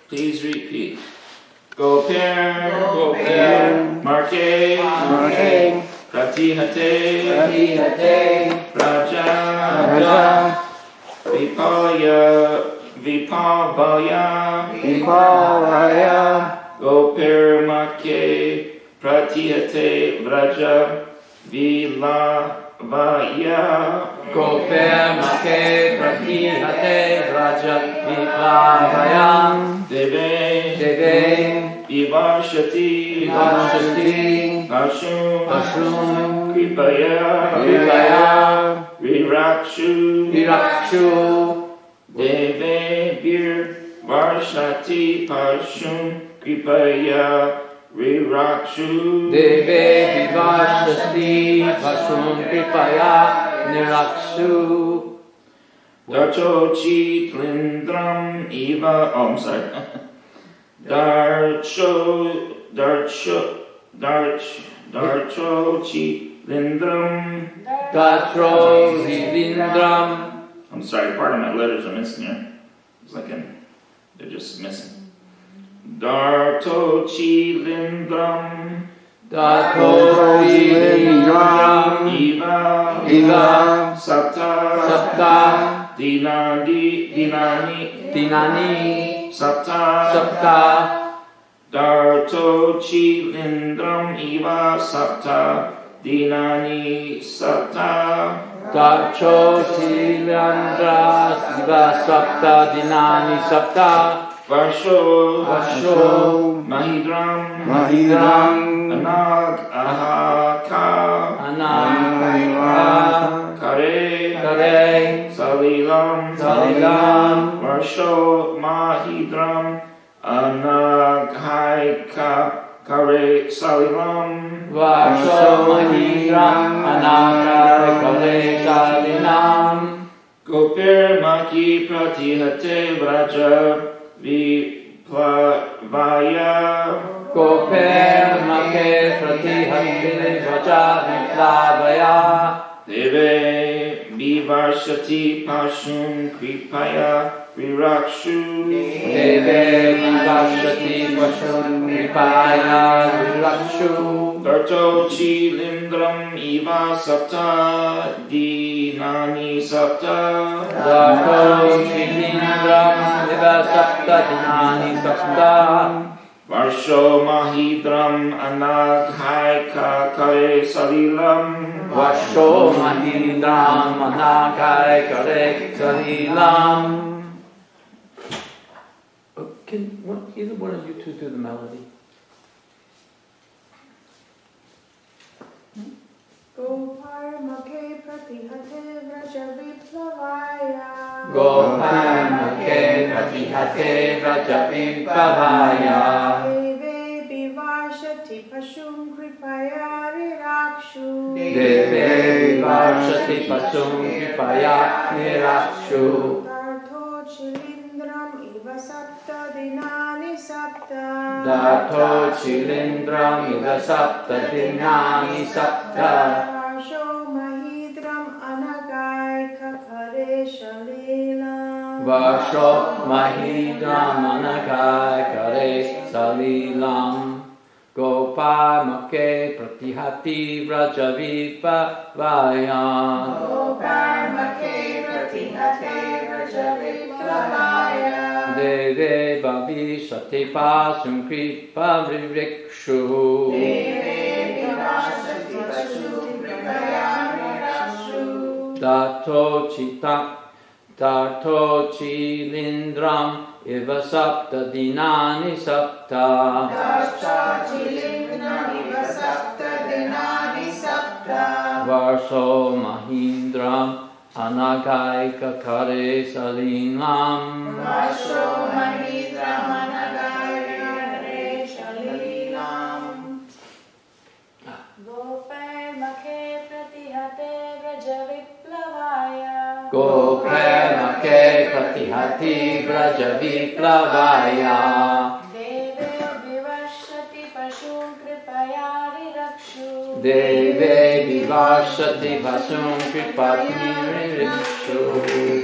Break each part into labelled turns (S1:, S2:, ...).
S1: Please repeat. Gopir, Marke, Pratihate, Raja, Vipavaya, Gopir, Marke, Pratihate, Raja, Vilavaya,
S2: Gopir, Marke, Pratihate, Raja, Vilavaya, Deve,
S1: Vivashati, Ashum, Kripaya, Virakshu, Deve, Varshati, Pashum, Kripaya, Virakshu,
S2: Deve, Vivashati, Pashum, Kripaya, Nirakshu,
S1: Darcho Lindram Eva. Oh, I'm sorry. Darcho Lindram.
S2: Datro Zilindram.
S1: I'm sorry, part of my letters are missing here. It's like they're just missing. Darto Lindram.
S2: Datro Zilindram.
S1: Eva.
S2: Sapta.
S1: Dinani. Sapta. Darto Lindram Eva Sapta. Dinani Sapta.
S2: Darcho Tilindra Siva Sapta Dinani Sapta.
S1: Varsho Mahidram Anag Ahaka Kare Salilam Varsho Mahidram Anag Haika Kare Salilam
S2: Varsho Mahidram Anag Kare Salilam.
S1: Gopir Maki Pratihate Vraja Viplavaya
S2: Gopir Make Pratihate Vraja Viplavaya
S1: Deve Vivarshati Pashum Kripaya Virakshu
S2: Deve Vivashati Pashum Kripaya Virakshu
S1: Darto Lindram Eva Sapta Dinani Sapta
S2: Darto Chilindram Eva Sapta Dinani Sapta
S1: Varsho Mahidram Anag Haika Kare Salilam
S2: Varsho Mahidram Anakai Kare Salilam. Can either one of you two do the melody?
S3: Gopar Make Pratihate Vraja Viplavaya
S2: Gopar Make Pratihate Vraja Viplavaya
S3: Deve Vivarshati Pashum Kripaya Virakshu
S2: Deve Vivashati Pashum Kripaya Nirakshu
S3: Darto Chilindram Iva Sapta Dinani Sapta
S2: Dato Chilindram Ida Sapta Dinani Sapta
S3: Varsho Mahidram Anagai Kakare Shalilam
S2: Varsho Mahidram Anakai Kare Salilam Gopar Make Pratihati Vraja Viplavaya
S3: Gopar Make Pratihate Vraja Viplavaya
S2: Deve Bhavishati Pasum Kripa Virikshu
S3: Deve Vivashati Pashum Kripaya Virakshu
S2: Dato Chilindram Iva Sapta Dinani Sapta
S3: Darcha Chilindram Iva Sapta Dinani Sapta
S2: Varsho Mahindram Anagaika Kare Salinam
S3: Varsho Mahidram Anagai Kare Shalilam Gopar Make Pratihate Vraja Viplavaya
S2: Gopar Make Pratihati Vraja Viplavaya
S3: Deve Vivashati Pashum Kripaya Virakshu
S2: Deve Vivashati Pasum Kripati Virikshu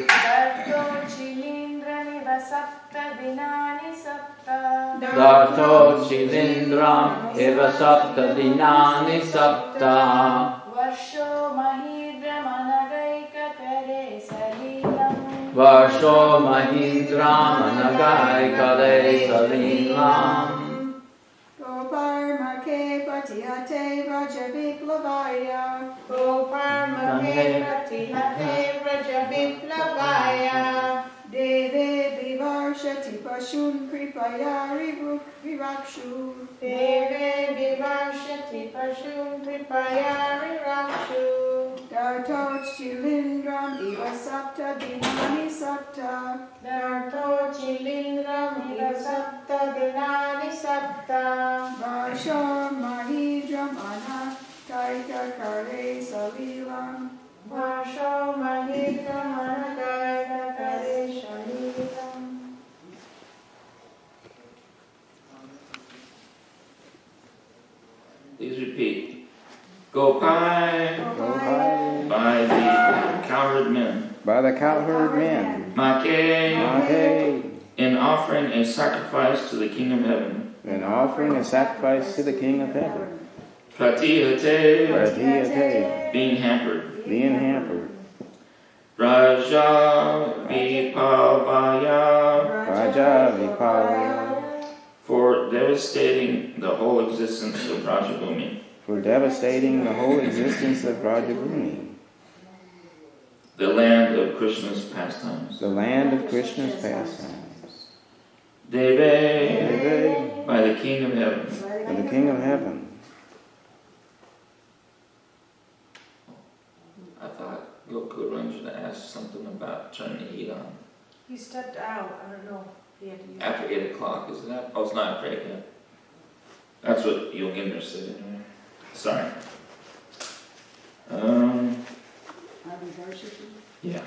S3: Darto Chilindram Iva Sapta sapta dinani sapta.
S2: Darto Chilindram Eva Sapta Dinani Sapta.
S3: Varsho mahidram anagaika kare salilam.
S2: Varsho Mahindram Anagai Kale Salilam.
S4: Goparmake patihate Vrajaviklavaya.
S3: Goparmake pratihate vrajaviplavaya.
S4: Deve vivarshati pashun kripaya virakshu.
S3: Deve vivarshati pashun tripaya rirakshu.
S4: Dartot chilindram eva sapta dinani sapta.
S3: Darto chilindram iva sapta dinani sapta.
S4: Varsho mahidram anakaika kare salilam.
S3: Varsho mahidram anagaika kare shalilam.
S1: Please repeat. Go by by the cowherd men.
S5: By the cowherd men.
S1: Make in offering a sacrifice to the King of Heaven.
S5: And offering a sacrifice to the King of Heaven.
S1: Pratihate being hampered.
S5: Being hampered.
S1: Raja Vipavaya
S5: Raja Vipavaya.
S1: for devastating the whole existence of Rajabhumi.
S5: For devastating the whole existence of Rajabhumi.
S1: The land of Krishna's pastimes.
S5: The land of Krishna's pastimes.
S1: Deve by the King of Heaven.
S5: For the King of Heaven.
S1: I thought Gokul Ranjana asked something about turning the heat on.
S3: He stepped out. I don't know if he had to use
S1: After 8 o'clock, isn't that? Oh, it's not after 8 yet. That's what Yogendra said. Anyway. Sorry. Yeah.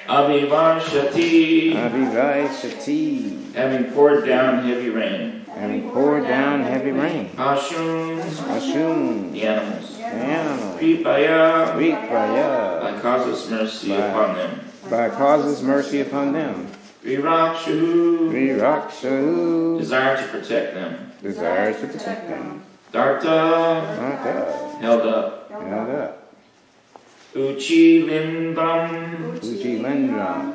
S1: Avivarshati,
S5: Avivashati.
S1: having poured down heavy rain.
S5: Having poured down heavy rain.
S1: Ashun,
S5: Ashun.
S1: the animals.
S5: The animal.
S1: Kripaya,
S5: Vikraya.
S1: by causeless mercy upon them.
S5: By causes mercy upon them.
S1: Virakshu,
S5: Virakshu.
S1: desire to protect them.
S5: Desires to protect them.
S1: Darta,
S5: Maka.
S1: held up.
S5: Held up.
S1: Uchi Lindam,
S5: Ujilendra.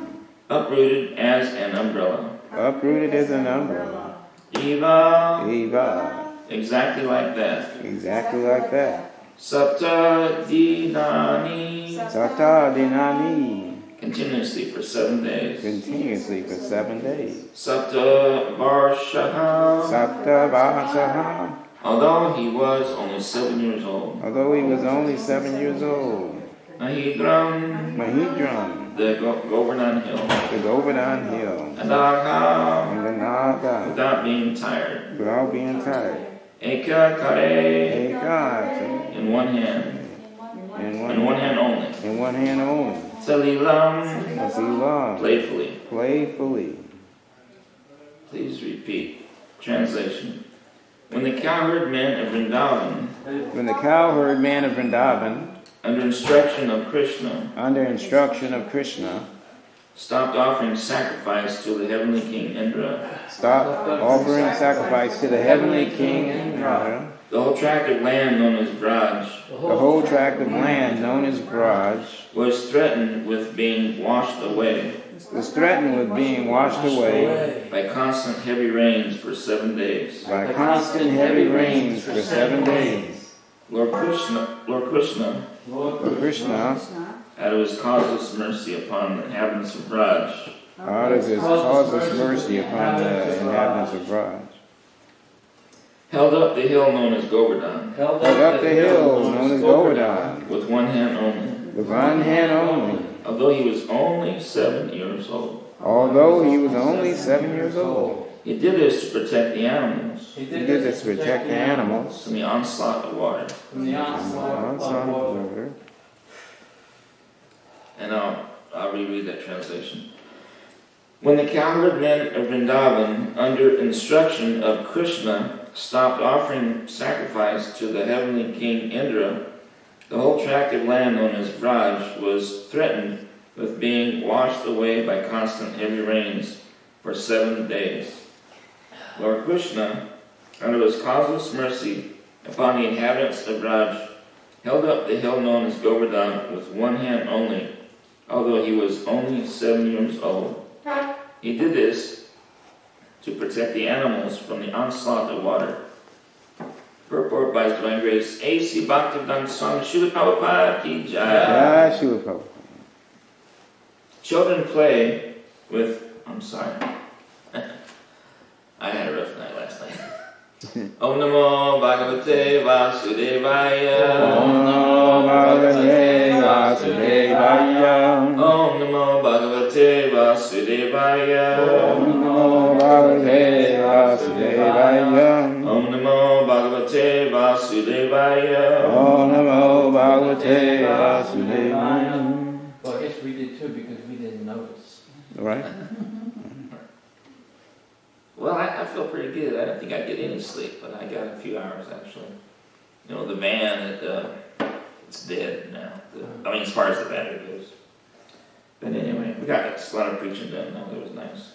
S1: uprooted as an umbrella.
S5: Uprooted as an umbrella.
S1: Eva,
S5: Eva.
S1: exactly like that.
S5: Exactly like that.
S1: Sapta Dinani,
S5: Sata Dinani.
S1: continuously for 7 days.
S5: Continuously for 7 days.
S1: Sapta Varshaha,
S5: Sapta Vasaha.
S1: although he was only 7 years old.
S5: Although he was only 7 years old.
S1: Mahidram,
S5: Mahidram.
S1: the Govardhan Hill.
S5: The Govardhan Hill.
S1: Adagha,
S5: And the Naga.
S1: without being tired.
S5: Without being tired.
S1: Eka Kare,
S5: Hey God.
S1: in one hand.
S5: In
S1: In one hand only.
S5: In one hand only.
S1: Salilam,
S5: As he loved.
S1: playfully.
S5: Playfully.
S1: Please repeat. Translation. When the cowherd men of Vrindavan,
S5: When the cowherd man of Vrindavan,
S1: under instruction of Krishna,
S5: under instruction of Krishna,
S1: stopped offering sacrifice to the heavenly king Indra,
S5: stopped offering sacrifice to the heavenly king Indra,
S1: the whole tract of land known as Braj
S5: the whole tract of land known as Braj
S1: was threatened with being washed away
S5: was threatened with being washed away
S1: by constant heavy rains for 7 days.
S5: by constant heavy rains for 7 days.
S1: Lord Krishna,
S5: But Krishna,
S1: out of his causeless mercy upon the inhabitants of Braj,
S5: out of his causeless mercy upon the inhabitants of Braj,
S1: held up the hill known as Govardhan
S5: held up the hill known as Govardhan
S1: with one hand only,
S5: with one hand only,
S1: although he was only 7 years old.
S5: although he was only 7 years old.
S1: He did this to protect the animals
S5: He did this to protect the animals
S1: from the onslaught of water.
S5: from the onslaught of water.
S1: And I'll reread that translation. When the cowherd men of Vrindavan, under instruction of Krishna, stopped offering sacrifice to the heavenly king Indra, the whole tract of land known as Braj was threatened with being washed away by constant heavy rains for 7 days. Lord Krishna, out of his causeless mercy upon the inhabitants of Raj, held up the hill known as Govardhan with one hand only, although he was only 7 years old. He did this to protect the animals from the onslaught of water. Purport by His Divine Grace, A.C. Bhaktivedanta Swami Srila Prabhupada Ki Jai.
S5: Jai Srila Prabhupada.
S1: Children play with... I'm sorry. I had a rough night last night. Om Namo Bhagavate Vasudevaya.
S5: Om Namo Bhagavate Vasudevaya.
S1: Om Namo Bhagavate Vasudevaya.
S5: Om Namo Bhagavate Vasudevaya.
S1: Om Namo Bhagavate Vasudevaya.
S5: Om Namo Bhagavate Vasudevaya.
S2: Well, I guess we did too because we didn't notice.
S5: Right?
S1: Well, I feel pretty good. I don't think I get any sleep, but I got a few hours actually. You know, the van, it's dead now. I mean, as far as the battery goes. But anyway, we got a lot of preaching done now. That was nice.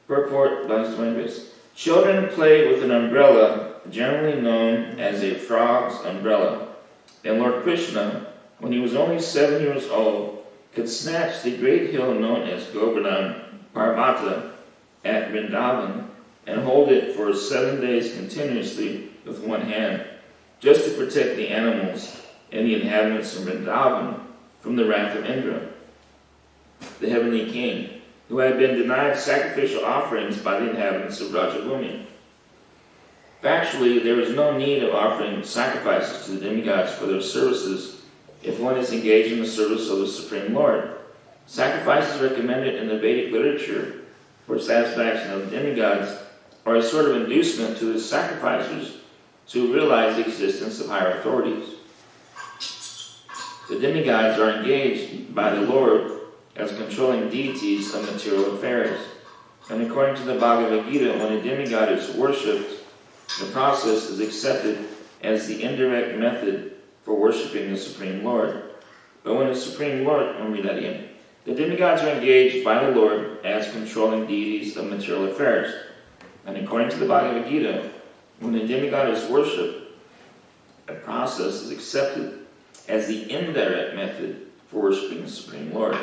S1: Purport by His Divine Grace. Children play with an umbrella, generally known as a frog's umbrella. And Lord Krishna, when he was only 7 years old, could snatch the great hill known as Govardhan Parvata at Vrindavan and hold it for 7 days continuously with one hand, just to protect the animals and the inhabitants of Vrindavan from the wrath of Indra, the heavenly king, who had been denied sacrificial offerings by the inhabitants of Rajabhumi. Factually, there is no need of offering sacrifices to the demigods for their services if one is engaged in the service of the Supreme Lord. Sacrifices recommended in the Vedic literature for satisfaction of the demigods are a sort of inducement to the sacrificers to realize the existence of higher authorities. The demigods are engaged by the Lord as controlling deities of material affairs. And according to the Bhagavad Gita, when a demigod is worshipped, the process is accepted as the indirect method for worshipping the Supreme Lord. But when the Supreme Lord, I'll read that again. The demigods are engaged by the Lord as controlling deities of material affairs. And according to the Bhagavad Gita, when a demigod is worshipped, the process is accepted as the indirect method for worshipping the Supreme Lord.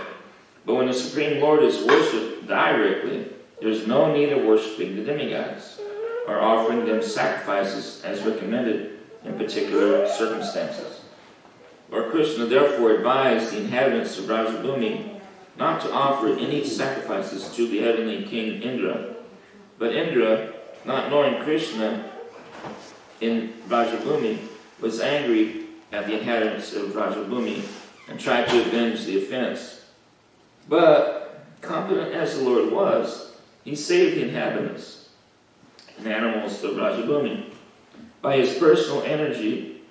S1: But when the Supreme Lord is worshipped directly, there is no need of worshipping the demigods or offering them sacrifices as recommended in particular circumstances. Lord Krishna therefore advised the inhabitants of Rajabhumi not to offer any sacrifices to the heavenly king Indra. But Indra, not knowing Krishna in Rajabhumi, was angry at the inhabitants of Rajabhumi and tried to avenge the offense. But, competent as the Lord was, he saved the inhabitants and animals of Rajabhumi by his personal energy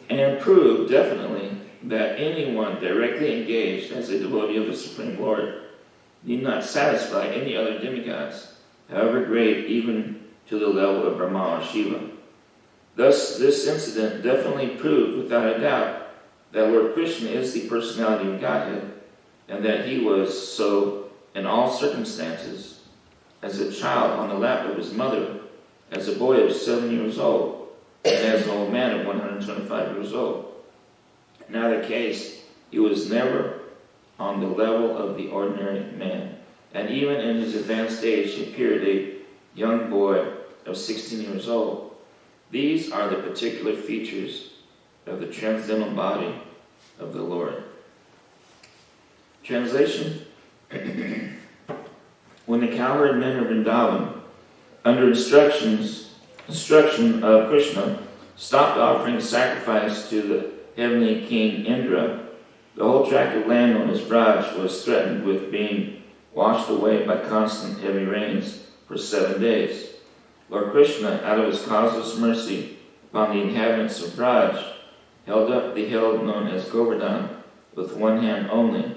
S1: and proved definitely that anyone directly engaged as a devotee of the Supreme Lord need not satisfy any other demigods, however great, even to the level of Brahma or Shiva. Thus, this incident definitely proved without a doubt that Lord Krishna is the personality of Godhead, and that he was so in all circumstances, as a child on the lap of his mother, as a boy of 7 years old, and as an old man of 125 years old. In either case, he was never on the level of the ordinary man, and even in his advanced age he appeared a young boy of 16 years old. These are the particular features of the transcendental body of the Lord. Translation. When the cowherd men of Vrindavan, under instruction of Krishna, stopped offering sacrifice to the heavenly king Indra, the whole tract of land known as Braj was threatened with being washed away by constant heavy rains for 7 days. Lord Krishna, out of his causeless mercy upon the inhabitants of Braj, held up the hill known as Govardhan with one hand only,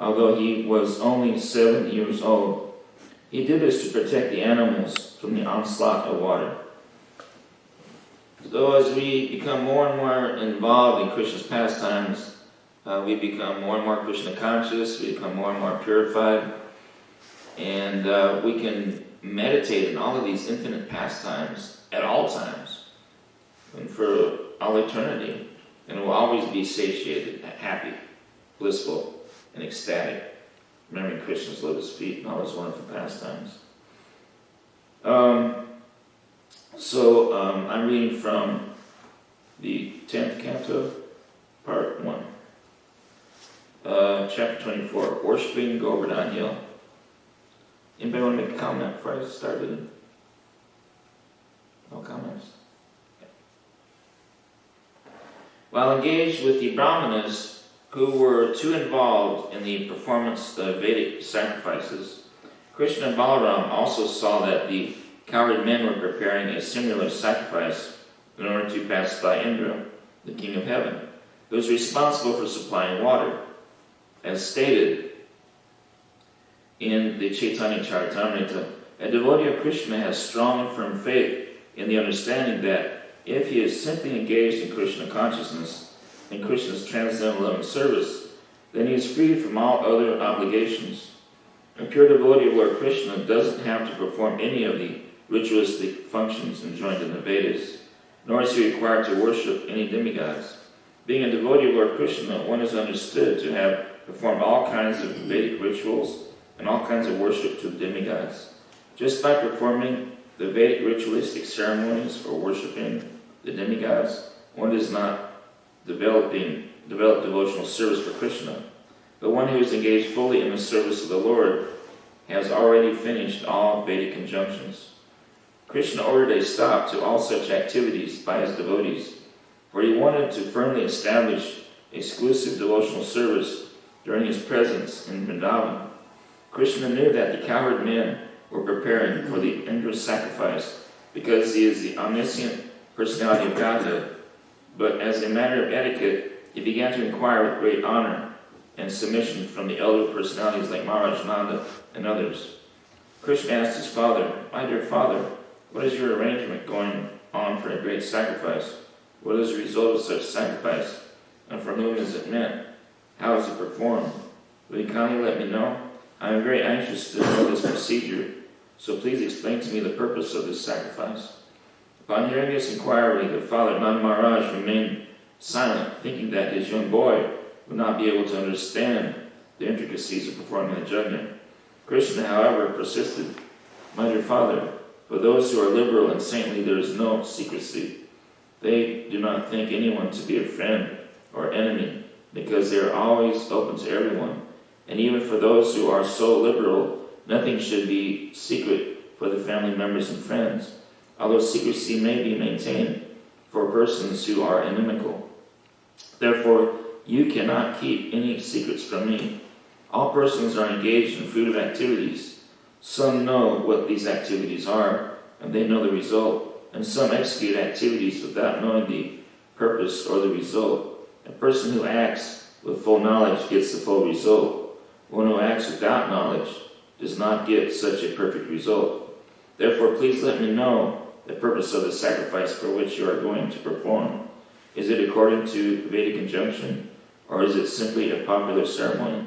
S1: although he was only 7 years old. He did this to protect the animals from the onslaught of water. So as we become more and more involved in Krishna's pastimes, we become more and more Krishna conscious, we become more and more purified. And we can meditate on all of these infinite pastimes at all times and for all eternity. And we'll always be satiated, happy, blissful, and ecstatic, remembering Krishna's lotus feet and all his wonderful pastimes. I'm reading from the 10th canto, part 1. Chapter 24, Worshipping Govardhan Hill. Anybody want to make a comment before I start reading? No comments? Okay. While engaged with the Brahmanas, who were too involved in the performance of Vedic sacrifices, Krishna and Balaram also saw that the cowherd men were preparing a similar sacrifice in order to pacify Indra, the king of heaven, who was responsible for supplying water. As stated in the Chaitanya Charitamrita, a devotee of Krishna has strong and firm faith in the understanding that if he is simply engaged in Krishna consciousness and Krishna's transcendental loving service, then he is free from all other obligations. A pure devotee of Lord Krishna doesn't have to perform any of the ritualistic functions enjoined in the Vedas, nor is he required to worship any demigods. Being a devotee of Lord Krishna, one is understood to have performed all kinds of Vedic rituals and all kinds of worship to demigods. Just by performing the Vedic ritualistic ceremonies or worshiping the demigods, one does not develop devotional service for Krishna. But one who is engaged fully in the service of the Lord has already finished all Vedic injunctions. Krishna ordered a stop to all such activities by his devotees, for he wanted to firmly establish exclusive devotional service during his presence in Vrindavan. Krishna knew that the cowherd men were preparing for the Indra's sacrifice because he is the omniscient personality of Godhead. But as a matter of etiquette, he began to inquire with great honor and submission from the elder personalities like Maharaj Nanda and others. Krishna asked his father, "My dear father, what is your arrangement going on for a great sacrifice? What is the result of such sacrifice? And for whom is it meant? How is it performed? Will you kindly let me know? I am very anxious to know this procedure, so please explain to me the purpose of this sacrifice." Upon hearing this inquiry, the father, Nanda Maharaj, remained silent, thinking that his young boy would not be able to understand the intricacies of performing the yajna. Krishna, however, persisted, "My dear father, for those who are liberal and saintly there is no secrecy. They do not think anyone to be a friend or enemy, because they are always open to everyone. And even for those who are so liberal, nothing should be secret for the family members and friends, although secrecy may be maintained for persons who are inimical. Therefore, you cannot keep any secrets from me. All persons are engaged in fruitive activities. Some know what these activities are, and they know the result, and some execute activities without knowing the purpose or the result. A person who acts with full knowledge gets the full result. One who acts without knowledge does not get such a perfect result. Therefore, please let me know the purpose of the sacrifice for which you are going to perform. Is it according to Vedic injunction, or is it simply a popular ceremony?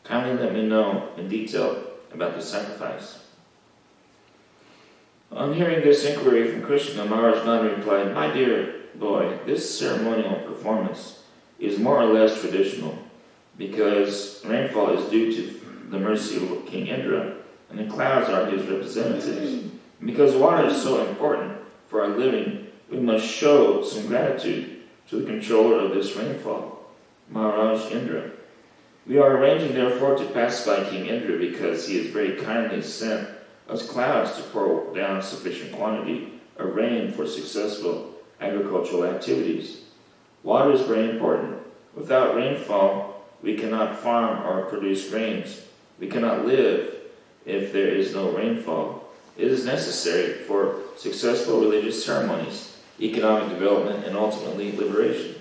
S1: Kindly let me know in detail about the sacrifice." On hearing this inquiry from Krishna, Maharaj Nanda replied, "My dear boy, this ceremonial performance is more or less traditional, because rainfall is due to the mercy of King Indra, and the clouds are his representatives. And because water is so important for our living, we must show some gratitude to the controller of this rainfall, Maharaj Indra. We are arranging, therefore, to pacify King Indra because he has very kindly sent us clouds to pour down sufficient quantity of rain for successful agricultural activities. Water is very important. Without rainfall, we cannot farm or produce grains. We cannot live if there is no rainfall. It is necessary for successful religious ceremonies, economic development, and ultimately liberation.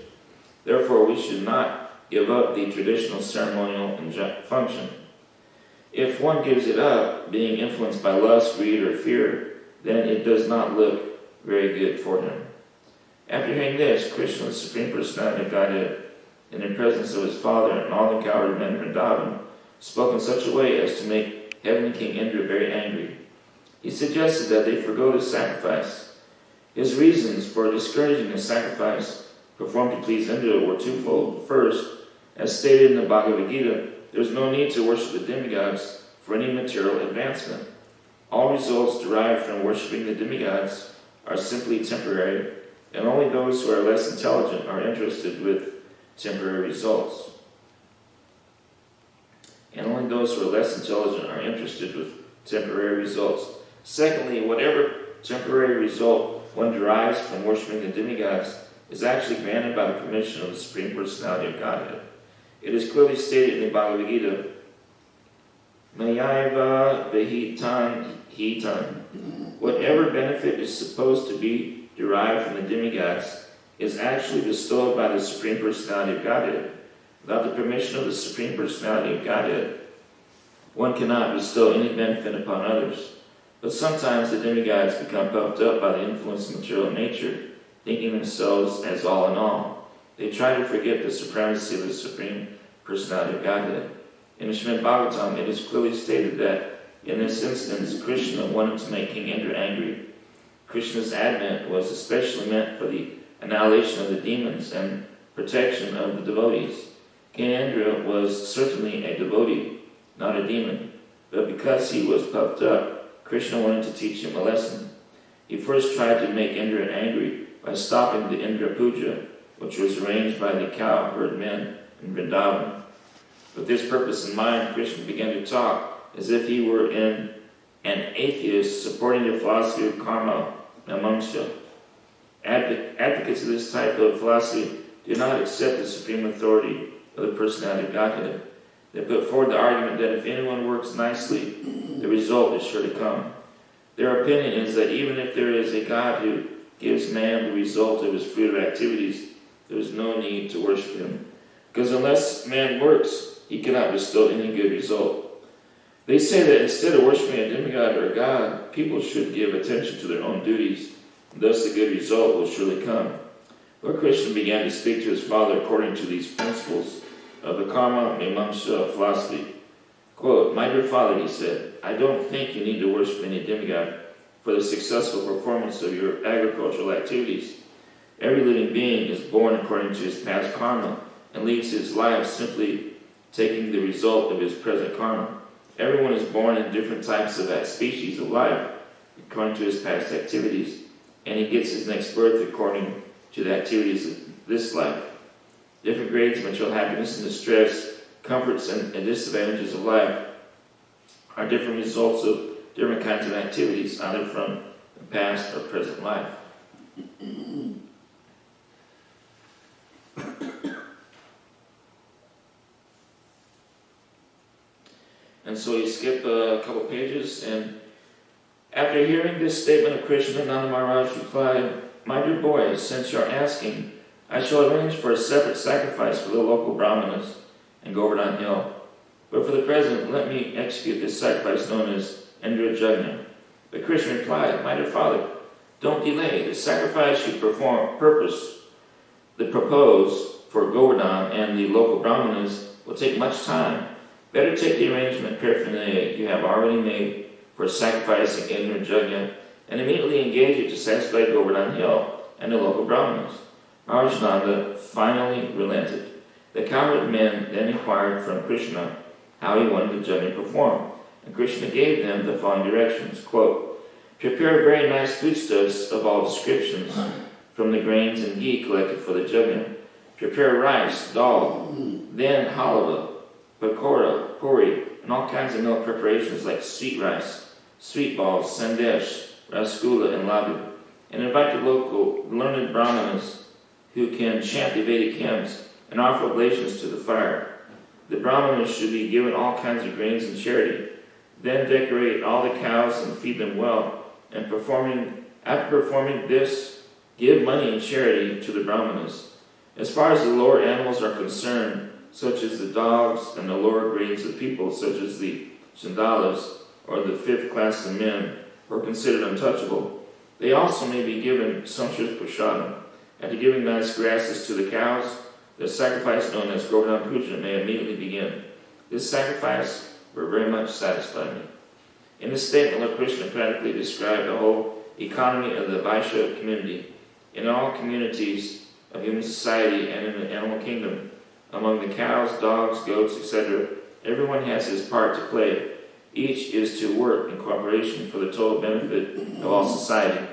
S1: Therefore, we should not give up the traditional ceremonial function. If one gives it up, being influenced by lust, greed, or fear, then it does not look very good for him." After hearing this, Krishna, the Supreme Personality of Godhead, in the presence of his father and all the cowherd men of Vrindavan, spoke in such a way as to make heavenly king Indra very angry. He suggested that they forego the sacrifice. His reasons for discouraging the sacrifice performed to please Indra were twofold. First, as stated in the Bhagavad Gita, there is no need to worship the demigods for any material advancement. All results derived from worshiping the demigods are simply temporary, and only those who are less intelligent are interested with temporary results. Secondly, whatever temporary result one derives from worshiping the demigods is actually granted by the permission of the Supreme Personality of Godhead. It is clearly stated in the Bhagavad Gita, Mayaiva Vihitan Hitan. Whatever benefit is supposed to be derived from the demigods is actually bestowed by the Supreme Personality of Godhead. Without the permission of the Supreme Personality of Godhead, one cannot bestow any benefit upon others. But sometimes the demigods become puffed up by the influence of material nature, thinking themselves as all in all. They try to forget the supremacy of the Supreme Personality of Godhead. In the Srimad Bhagavatam, it is clearly stated that in this instance, Krishna wanted to make King Indra angry. Krishna's advent was especially meant for the annihilation of the demons and protection of the devotees. King Indra was certainly a devotee, not a demon, but because he was puffed up, Krishna wanted to teach him a lesson. He first tried to make Indra angry by stopping the Indra Puja, which was arranged by the cowherd men in Vrindavan. With this purpose in mind, Krishna began to talk as if he were an atheist supporting the philosophy of karma and moksha. Advocates of this type of philosophy do not accept the supreme authority of the personality of Godhead. They put forward the argument that if anyone works nicely, the result is sure to come. Their opinion is that even if there is a God who gives man the result of his fruitive activities, there is no need to worship him. Because unless man works, he cannot bestow any good result. They say that instead of worshiping a demigod or a god, people should give attention to their own duties, and thus the good result will surely come. Lord Krishna began to speak to his father according to these principles of the karma mimamsa philosophy. Quote, "My dear father," he said, "I don't think you need to worship any demigod for the successful performance of your agricultural activities. Every living being is born according to his past karma and leads his life simply taking the result of his present karma. Everyone is born in different types of species of life according to his past activities, and he gets his next birth according to the activities of this life. Different grades of material happiness and distress, comforts and disadvantages of life are different results of different kinds of activities, either from the past or present life." And so you skip a couple pages, and after hearing this statement of Krishna, Nanda Maharaj replied, "My dear boy, since you are asking, I shall arrange for a separate sacrifice for the local brahmanas in Govardhan Hill. But for the present, let me execute this sacrifice known as Indra Jagna." But Krishna replied, "My dear father, don't delay. The sacrifice you propose for Govardhan and the local brahmanas will take much time. Better take the arrangement paraphernalia you have already made for sacrificing Indra Jagna and immediately engage it to satisfy Govardhan Hill and the local brahmanas." Maharaj Nanda finally relented. The cowherd men then inquired from Krishna how he wanted the Jagna performed, and Krishna gave them the following directions. Quote, "Prepare very nice foodstuffs of all descriptions from the grains and ghee collected for the Jagna. Prepare rice, dal, then halva, pakora, puri, and all kinds of milk preparations like sweet rice, sweet balls, sandesh, rasgulla, and laddu, and invite the local learned brahmanas who can chant the Vedic hymns and offer oblations to the fire. The brahmanas should be given all kinds of grains in charity. Then decorate all the cows and feed them well. And after performing this, give money in charity to the brahmanas. As far as the lower animals are concerned, such as the dogs and the lower grades of people, such as the chandalas or the fifth class of men, who are considered untouchable, they also may be given sumptuous prasadam. After giving nice grasses to the cows, the sacrifice known as Govardhan Puja may immediately begin. This sacrifice for very much satisfied me. In this statement, Lord Krishna practically described the whole economy of the Vaishya community. In all communities of human society and in the animal kingdom, among the cows, dogs, goats, etc., everyone has his part to play. Each is to work in cooperation for the total benefit of all society,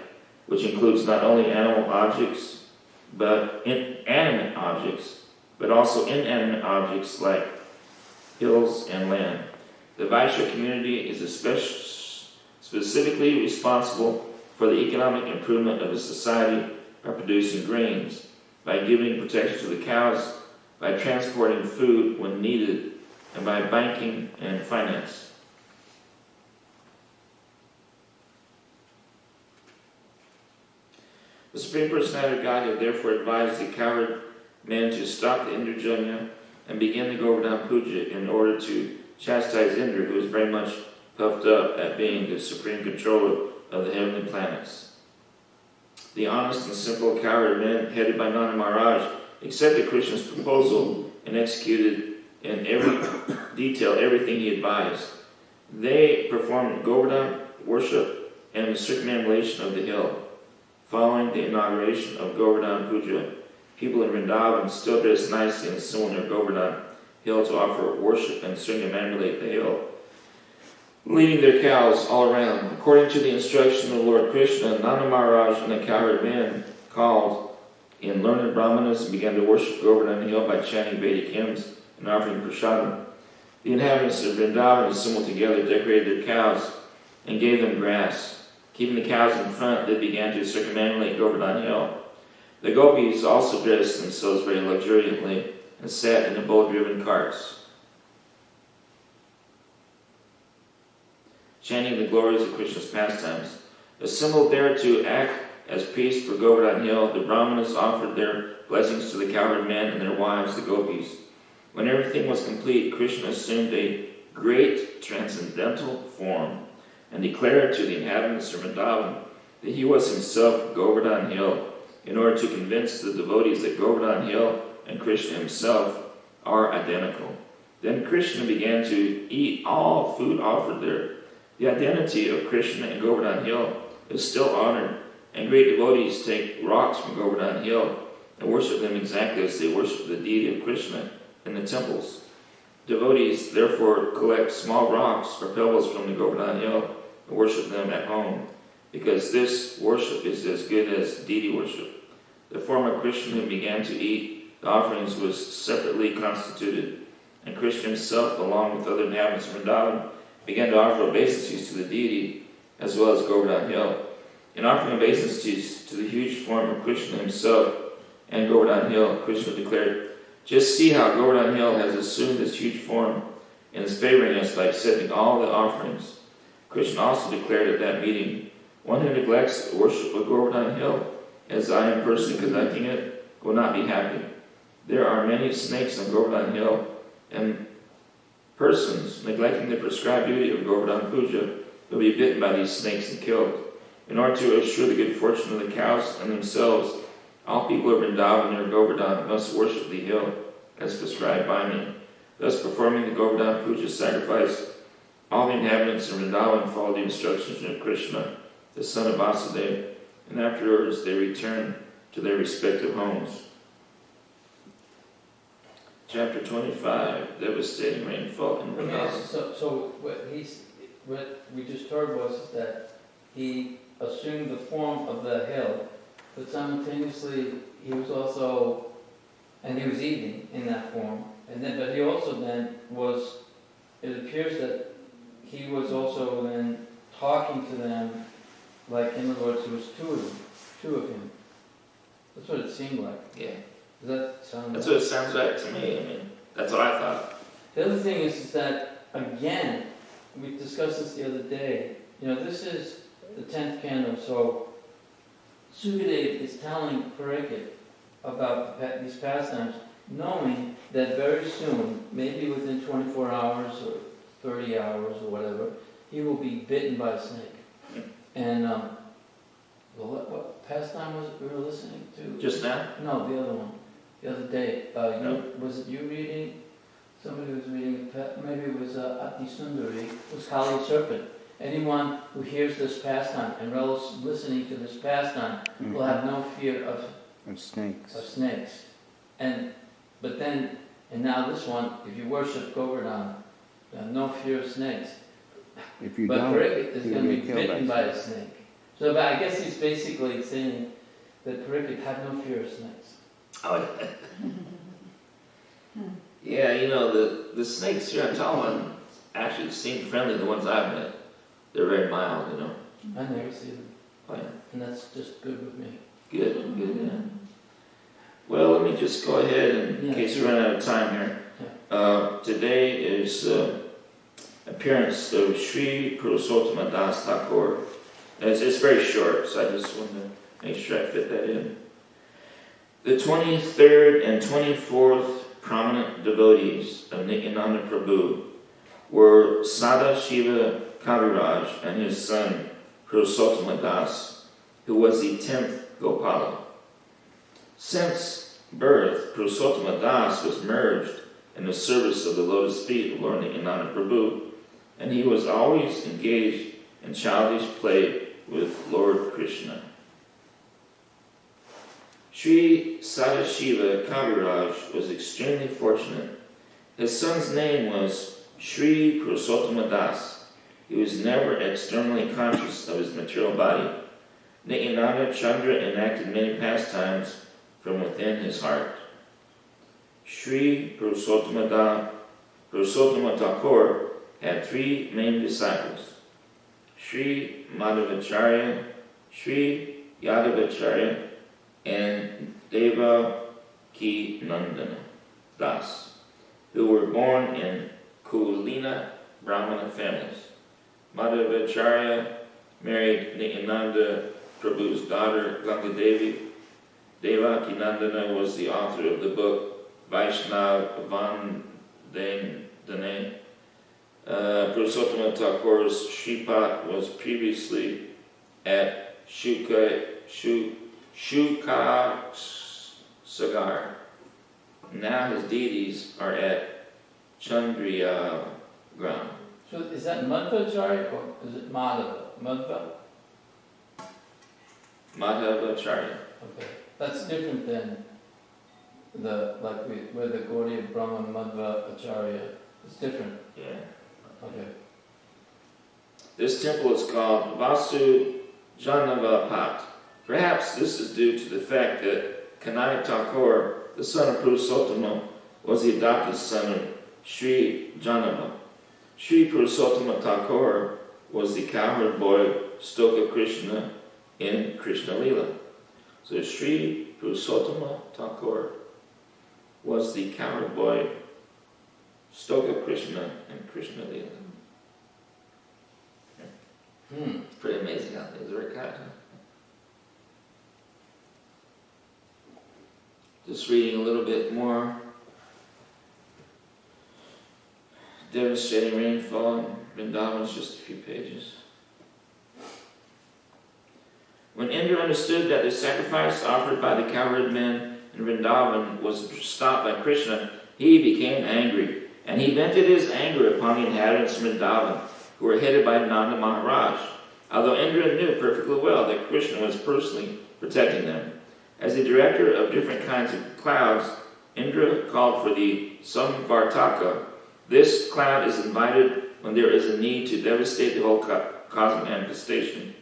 S1: which includes not only animal objects, but inanimate objects, but also inanimate objects like hills and land. The Vaishya community is specifically responsible for the economic improvement of the society by producing grains, by giving protection to the cows, by transporting food when needed, and by banking and finance. The Supreme Personality of Godhead therefore advised the cowherd men to stop the Indrajanya and begin the Govardhan Puja in order to chastise Indra, who was very much puffed up at being the supreme controller of the heavenly planets. The honest and simple cowherd men, headed by Nanda Maharaj, accepted Krishna's proposal and executed in every detail everything he advised. They performed Govardhan worship and the circumambulation of the hill. Following the inauguration of Govardhan Puja, people in Vrindavan still dressed nicely and assembled near Govardhan hill to offer worship and circumambulate the hill, leading their cows all around. According to the instruction of Lord Krishna, Nanda Maharaj and the cowherd men called in learned brahmanas and began to worship Govardhan hill by chanting Vedic hymns and offering prasadam. The inhabitants of Vrindavan assembled together, decorated their cows, and gave them grass. Keeping the cows in front, they began to circumambulate Govardhan hill. The gopis also dressed themselves very luxuriantly and sat in the bull-driven carts, chanting the glories of Krishna's pastimes. Assembled there to act as priests for Govardhan hill, the brahmanas offered their blessings to the cowherd men and their wives, the gopis. When everything was complete, Krishna assumed a great transcendental form and declared to the inhabitants of Vrindavan that he was himself Govardhan hill, in order to convince the devotees that Govardhan hill and Krishna himself are identical. Then Krishna began to eat all food offered there. The identity of Krishna and Govardhan hill is still honored, and great devotees take rocks from Govardhan hill and worship them exactly as they worship the deity of Krishna in the temples. Devotees therefore collect small rocks or pebbles from the Govardhan hill and worship them at home, because this worship is as good as deity worship. The form of Krishna who began to eat the offerings was separately constituted, and Krishna himself, along with other inhabitants of Vrindavan, began to offer obeisances to the deity as well as Govardhan hill. In offering obeisances to the huge form of Krishna himself and Govardhan hill, Krishna declared, "Just see how Govardhan hill has assumed this huge form and is favoring us by accepting all the offerings." Krishna also declared at that meeting, "One who neglects the worship of Govardhan hill, as I am personally conducting it, will not be happy. There are many snakes on Govardhan hill, and persons neglecting the prescribed duty of Govardhan Puja will be bitten by these snakes and killed. In order to assure the good fortune of the cows and themselves, all people of Vrindavan near Govardhan must worship the hill as prescribed by me." Thus, performing the Govardhan Puja sacrifice, all the inhabitants of Vrindavan followed the instructions of Krishna, the son of Vasudeva, and afterwards they returned to their respective homes. Chapter 25, Devastating Rainfall in Vrindavan.
S2: So what we just heard was that he assumed the form of the hill, but simultaneously he was also, and he was eating in that form, but he also then was, it appears that he was also then talking to them, like in other words, there was two of him. That's what it seemed like.
S1: Yeah.
S2: Does that sound
S1: That's
S2: right?
S1: what it sounds like to me. I mean, that's what I thought.
S2: The other thing is that, again, we discussed this the other day, this is the 10th canto, so Sukadeva is telling Parikshit about these pastimes, knowing that very soon, maybe within 24 hours or 30 hours or whatever, he will be bitten by a snake. And what pastime was it we were listening to?
S1: Just now?
S2: No, the other one. The other day.
S1: No.
S2: Was it you reading somebody was reading, maybe it was Ati Sundari, was Kali serpent. Anyone who hears this pastime and relish listening to this pastime will have no fear of snakes. And now this one, if you worship Govardhan, no fear of snakes.
S5: If you
S2: but
S5: don't,
S2: Parikit is
S5: you're
S2: going to be
S5: gonna be
S2: bitten by a snake. So but I guess he's basically saying that Parikit had no fear of snakes.
S1: Oh, yeah, you know, the snakes here in Talavana actually seem friendly, the ones I've met. They're very mild, you know.
S2: I never see them.
S1: Oh, yeah.
S2: And that's just good with me.
S1: Good, yeah. Well, let me just go ahead, in case we run out of time here.
S2: Yeah.
S1: Today is appearance of Sri Purusottama Das Thakur. It's very short, so I just wanted to make sure I fit that in. The 23rd and 24th prominent devotees of Nityananda Prabhu were Sada Shiva Kaviraj and his son Purusottama Das, who was the 10th Gopala. Since birth, Purusottama Das was merged in the service of the lotus feet of Lord Nityananda Prabhu, and he was always engaged in childish play with Lord Krishna. Sri Sadashiva Kaviraj was extremely fortunate. His son's name was Sri Purusottama Das. He was never externally conscious of his material body. Nityananda Chandra enacted many pastimes from within his heart. Sri Purusottama Thakur had three main disciples: Sri Madhavacharya, Sri Yadavacharya, and Devaki Nandana Das, who were born in Kulina Brahmana families. Madhavacharya married Nityananda Prabhu's daughter Ganga Devi. Devaki Nandana was the author of the book Vaishnav Vandane. Purusottama Thakur's Shripat was previously at Shukasagar. Now his deities are at Chandriyagram.
S2: So is that Madhvacharya or is it Madhava?
S1: Madhavacharya.
S2: Okay. That's different than where the Gaudiya Brahma Madhva Acharya. It's different.
S1: Yeah.
S2: Okay.
S1: This temple is called Vasu Janavapat. Perhaps this is due to the fact that Kanai Thakur, the son of Purusottama, was the adopted son of Sri Janava. Sri Purusottama Thakur was the cowherd boy Stoka Krishna in Krishna Lila. So Sri Purusottama Thakur was the cowherd boy Stoka Krishna in Krishna Lila. Pretty amazing how things work out. Just reading a little bit more. Devastating rainfall in Vrindavan is just a few pages. When Indra understood that the sacrifice offered by the cowherd men in Vrindavan was stopped by Krishna, he became angry, and he vented his anger upon the inhabitants of Vrindavan, who were headed by Nanda Maharaj, although Indra knew perfectly well that Krishna was personally protecting them. As the director of different kinds of clouds, Indra called for the Samvartaka. This cloud is invited when there is a need to devastate the whole cosmic manifestation.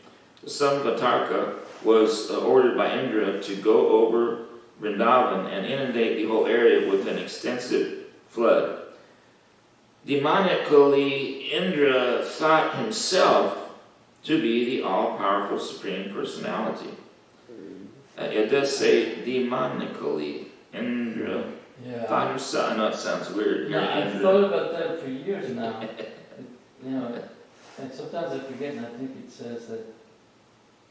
S1: The Samvartaka was ordered by Indra to go over Vrindavan and inundate the whole area with an extensive flood. Demonically, Indra thought himself to be the all-powerful Supreme Personality. It does say demonically. Indra thought himself. I know it sounds weird.
S2: I've thought about that for years now. And sometimes I forget, and I think it says that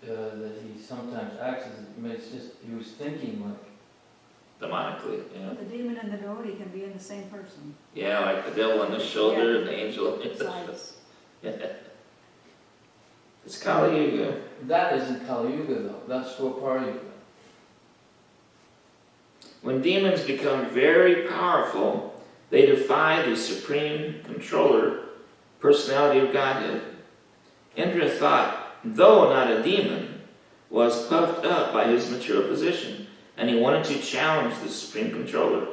S2: he sometimes acts as it's just he was thinking like
S1: demonically. Yeah.
S4: The demon and the devotee can be in the same person.
S1: Yeah, like the devil on the shoulder and the angel on the
S4: Besides.
S1: It's Kali Yuga.
S2: that isn't Kali Yuga though. That's Swapara Yuga.
S1: When demons become very powerful, They defy the supreme controller, personality of Godhead. Indra thought, though not a demon, was puffed up by his material position, and he wanted to challenge the supreme controller.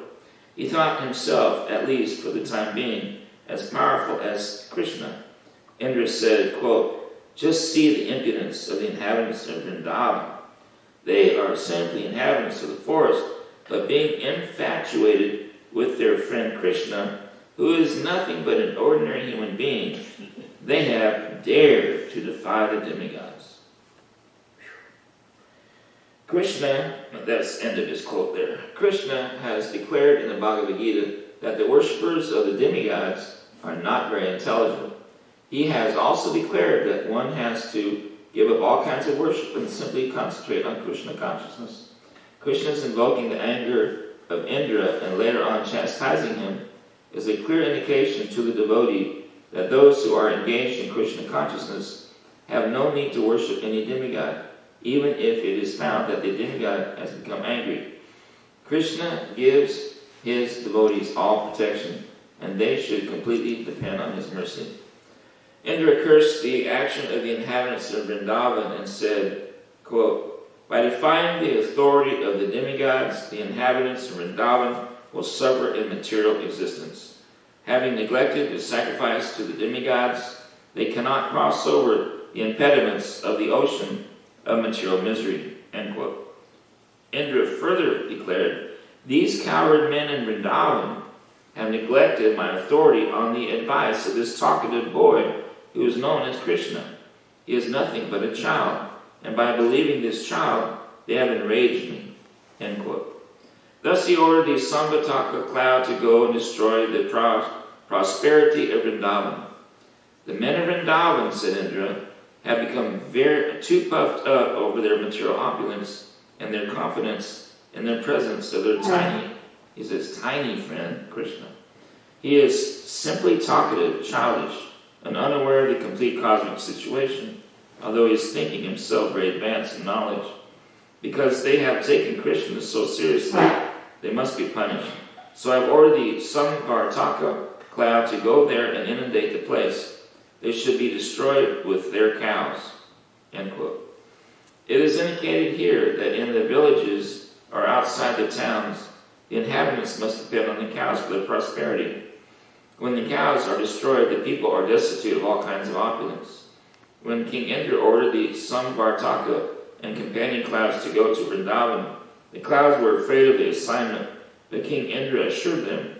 S1: He thought himself, at least for the time being, as powerful as Krishna. Indra said, quote, "Just see the impudence of the inhabitants of Vrindavan. They are simply inhabitants of the forest, but being infatuated with their friend Krishna, who is nothing but an ordinary human being, they have dared to defy the demigods." Krishna, that's the end of his quote there. Krishna has declared in the Bhagavad Gita that the worshippers of the demigods are not very intelligent. He has also declared that one has to give up all kinds of worship and simply concentrate on Krishna consciousness. Krishna's invoking the anger of Indra and later on chastising him is a clear indication to the devotee that those who are engaged in Krishna consciousness have no need to worship any demigod, even if it is found that the demigod has become angry. Krishna gives his devotees all protection, and they should completely depend on his mercy. Indra cursed the action of the inhabitants of Vrindavan and said, quote, "By defying the authority of the demigods, the inhabitants of Vrindavan will suffer in material existence. Having neglected to sacrifice to the demigods, they cannot cross over the impediments of the ocean of material misery." End quote. Indra further declared, "These coward men in Vrindavan have neglected my authority on the advice of this talkative boy who is known as Krishna. He is nothing but a child, and by believing this child, they have enraged me." End quote. Thus he ordered the Samvataka cloud to go and destroy the prosperity of Vrindavan. "The men of Vrindavan," said Indra, "have become too puffed up over their material opulence and their confidence in their presence of their tiny," he says, "tiny friend, Krishna. He is simply talkative, childish, and unaware of the complete cosmic situation, although he is thinking himself very advanced in knowledge. Because they have taken Krishna so seriously, they must be punished. So I have ordered the Samvartaka cloud to go there and inundate the place. They should be destroyed with their cows." End quote. It is indicated here that in the villages or outside the towns, the inhabitants must depend on the cows for their prosperity. When the cows are destroyed, the people are destitute of all kinds of opulence. When King Indra ordered the Samvartaka and companion clouds to go to Vrindavan, the clouds were afraid of the assignment, but King Indra assured them,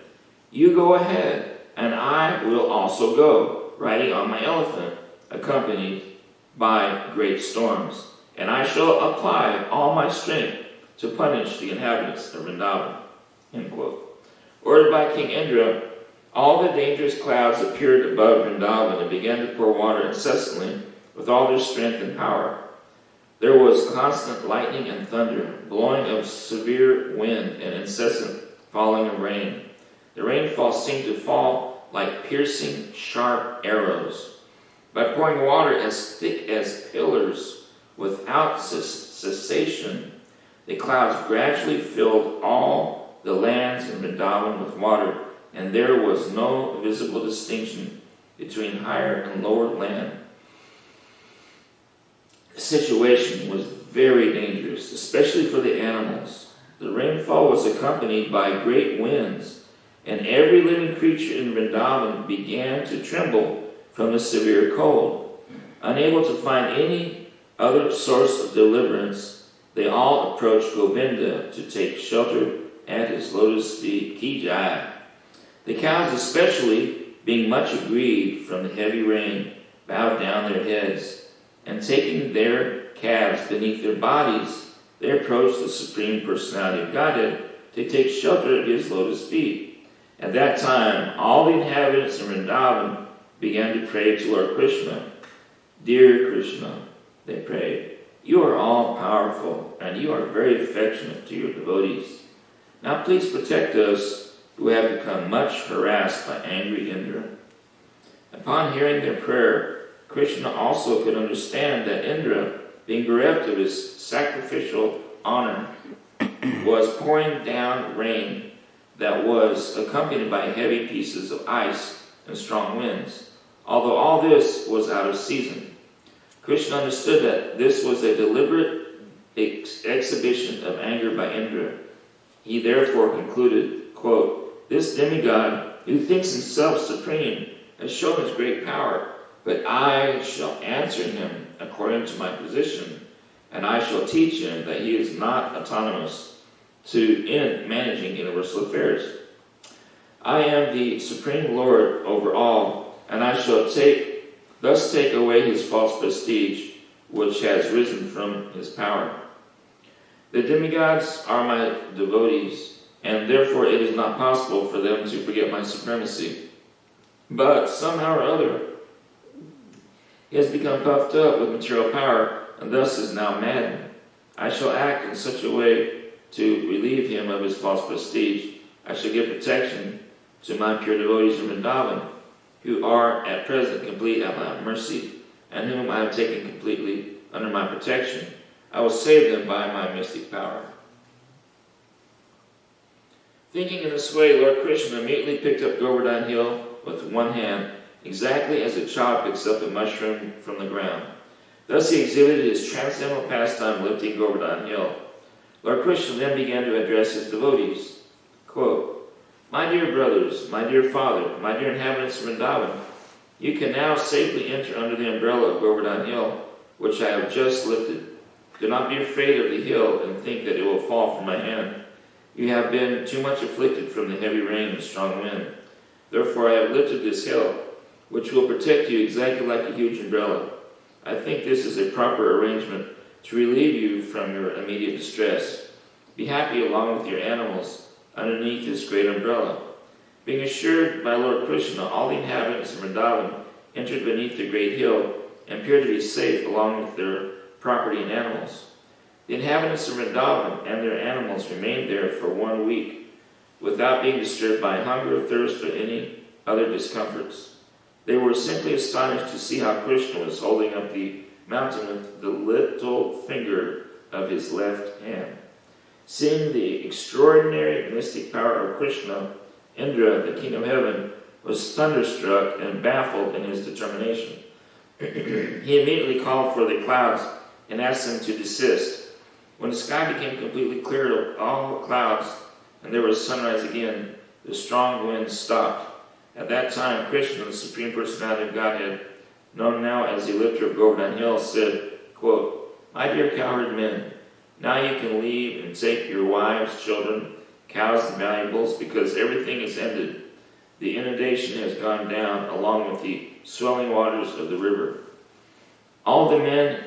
S1: "You go ahead, and I will also go, riding on my elephant, accompanied by great storms, and I shall apply all my strength to punish the inhabitants of Vrindavan." End quote. Ordered by King Indra, all the dangerous clouds appeared above Vrindavan and began to pour water incessantly with all their strength and power. There was constant lightning and thunder, blowing of severe wind, and incessant falling of rain. The rainfall seemed to fall like piercing, sharp arrows. By pouring water as thick as pillars without cessation, the clouds gradually filled all the lands in Vrindavan with water, and there was no visible distinction between higher and lower land. The situation was very dangerous, especially for the animals. The rainfall was accompanied by great winds, and every living creature in Vrindavan began to tremble from the severe cold. Unable to find any other source of deliverance, they all approached Govinda to take shelter at his lotus feet. Ki Jai. The cows especially, being much aggrieved from the heavy rain, bowed down their heads, and taking their calves beneath their bodies, they approached the Supreme Personality of Godhead to take shelter at his lotus feet. At that time, all the inhabitants of Vrindavan began to pray to Lord Krishna. "Dear Krishna," they prayed, "you are all-powerful, and you are very affectionate to your devotees. Now please protect us who have become much harassed by angry Indra." Upon hearing their prayer, Krishna also could understand that Indra, being bereft of his sacrificial honor, was pouring down rain that was accompanied by heavy pieces of ice and strong winds. Although all this was out of season, Krishna understood that this was a deliberate exhibition of anger by Indra. He therefore concluded, quote, "This demigod who thinks himself supreme has shown his great power, but I shall answer him according to my position, and I shall teach him that he is not autonomous in managing universal affairs. I am the supreme Lord over all, and I shall thus take away his false prestige, which has risen from his power. The demigods are my devotees, and therefore it is not possible for them to forget my supremacy. But somehow or other, he has become puffed up with material power, and thus is now maddened. I shall act in such a way to relieve him of his false prestige. I shall give protection to my pure devotees in Vrindavan, who are at present complete at my mercy, and whom I have taken completely under my protection. I will save them by my mystic power." Thinking in this way, Lord Krishna immediately picked up Govardhan Hill with one hand, exactly as a child picks up a mushroom from the ground. Thus he exhibited his transcendental pastime lifting Govardhan Hill. Lord Krishna then began to address his devotees. Quote, "My dear brothers, my dear father, my dear inhabitants of Vrindavan, you can now safely enter under the umbrella of Govardhan Hill, which I have just lifted. Do not be afraid of the hill and think that it will fall from my hand. You have been too much afflicted from the heavy rain and strong wind. Therefore I have lifted this hill, which will protect you exactly like a huge umbrella. I think this is a proper arrangement to relieve you from your immediate distress. Be happy along with your animals underneath this great umbrella." Being assured by Lord Krishna, all the inhabitants of Vrindavan entered beneath the great hill and appeared to be safe along with their property and animals. The inhabitants of Vrindavan and their animals remained there for 1 week without being disturbed by hunger, thirst, or any other discomforts. They were simply astonished to see how Krishna was holding up the mountain with the little finger of his left hand. Seeing the extraordinary mystic power of Krishna, Indra, the king of heaven, was thunderstruck and baffled in his determination. He immediately called for the clouds and asked them to desist. When the sky became completely clear of all clouds and there was sunrise again, the strong wind stopped. At that time, Krishna, the Supreme Personality of Godhead, known now as the lifter of Govardhan Hill, said, quote, "My dear cowherd men, now you can leave and take your wives, children, cows, and valuables, because everything is ended. The inundation has gone down along with the swelling waters of the river." All the men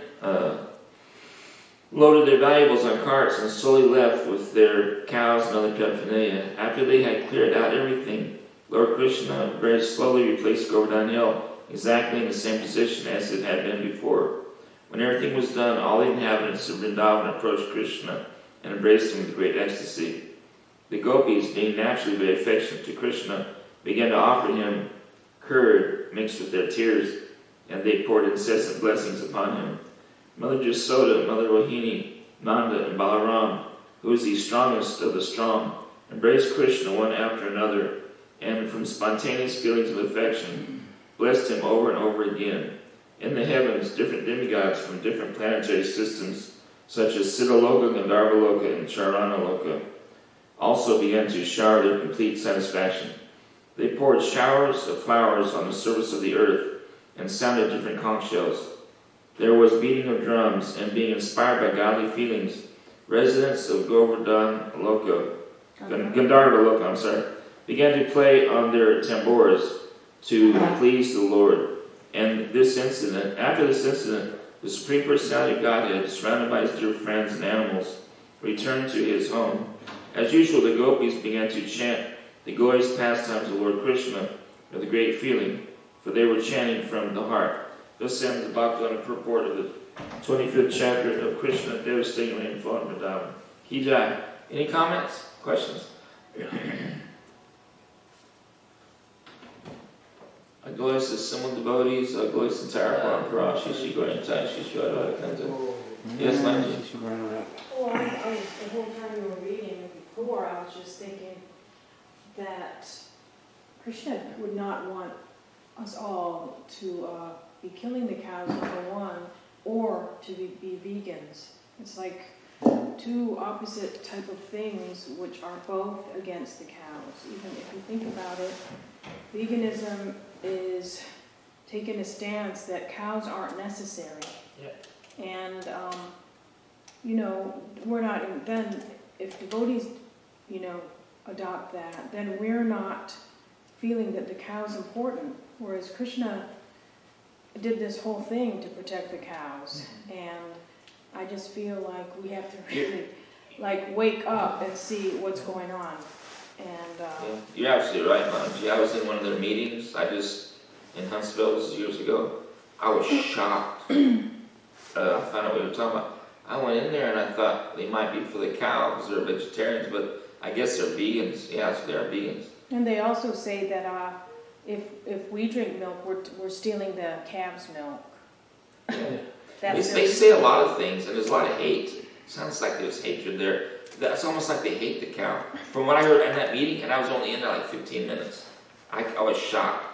S1: loaded their valuables on carts and slowly left with their cows and other paraphernalia. After they had cleared out everything, Lord Krishna very slowly replaced Govardhan Hill exactly in the same position as it had been before. When everything was done, all the inhabitants of Vrindavan approached Krishna and embraced him with great ecstasy. The gopis, being naturally very affectionate to Krishna, began to offer him curd mixed with their tears, and they poured incessant blessings upon him. Mother Jasoda, Mother Rohini, Nanda, and Balaram, who was the strongest of the strong, embraced Krishna one after another, and from spontaneous feelings of affection, blessed him over and over again. In the heavens, different demigods from different planetary systems, such as Siddhaloka, Gandharvaloka, and Charanaloka, also began to shower their complete satisfaction. They poured showers of flowers on the surface of the earth and sounded different conch shells. There was beating of drums, and being inspired by godly feelings, residents of Gandharva Loka, began to play on their tambours to please the Lord. And after this incident, the Supreme Personality of Godhead, surrounded by his dear friends and animals, returned to his home. As usual, the gopis began to chant the glorious pastimes of Lord Krishna with a great feeling, for they were chanting from the heart. Thus ends the Bhagavatam purport of the 25th chapter of Krishna devastating rainfall in Vrindavan. Ki Jai. Any comments? Questions? Agoyas is Simul devotees, Agoyas entire Parampara, Shishi Goyantai, Shishi Advaita. Yes, Lanji.
S3: Oh, the whole time you were reading before, I was just thinking,
S6: that Krishna would not want us all to be killing the cows, number one, or to be vegans. It's like two opposite type of things which are both against the cows. Even if you think about it, veganism is taking a stance that cows aren't necessary.
S1: Yeah.
S6: And, we're not, then if devotees, adopt that, then we're not feeling that the cow's important. Whereas Krishna did this whole thing to protect the cows. And I just feel like we have to really, wake up and see what's going on. And,
S1: Yeah, you're absolutely right, Mom. I was in one of their meetings. In Huntsville, this was years ago. I was shocked. I found out what you were talking about. I went in there and I thought they might be for the cow because they're vegetarians, but I guess they're vegans. Yeah, so they're vegans.
S6: And they also say that if we drink milk, we're stealing the calf's milk.
S1: Yeah. They say a lot of things, and there's a lot of hate. It sounds like there's hatred there. It's almost like they hate the cow. From what I heard in that meeting, and I was only in there 15 minutes, I was shocked.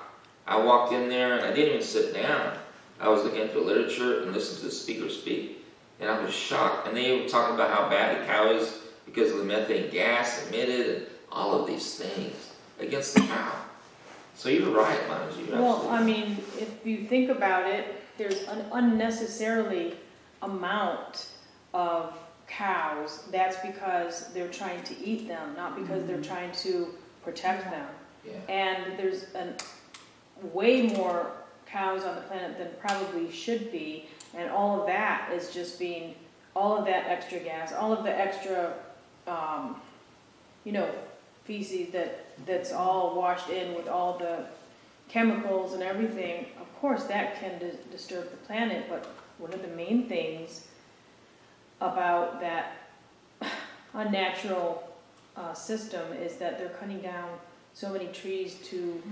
S1: I walked in there, and I didn't even sit down. I was looking at the literature and listening to the speaker speak, and I was shocked. And they were talking about how bad the cow is because of the methane gas emitted and all of these things against the cow. So you're right, Manaji.
S6: Well, I mean, if you think about it, there's an unnecessarily amount of cows. That's because they're trying to eat them, not because they're trying to protect them.
S1: Yeah.
S6: And there's way more cows on the planet than probably should be, and all of that is just being, all of that extra gas, all of the extra, feces that's all washed in with all the chemicals and everything. Of course, that can disturb the planet, but one of the main things about that unnatural system is that they're cutting down so many trees to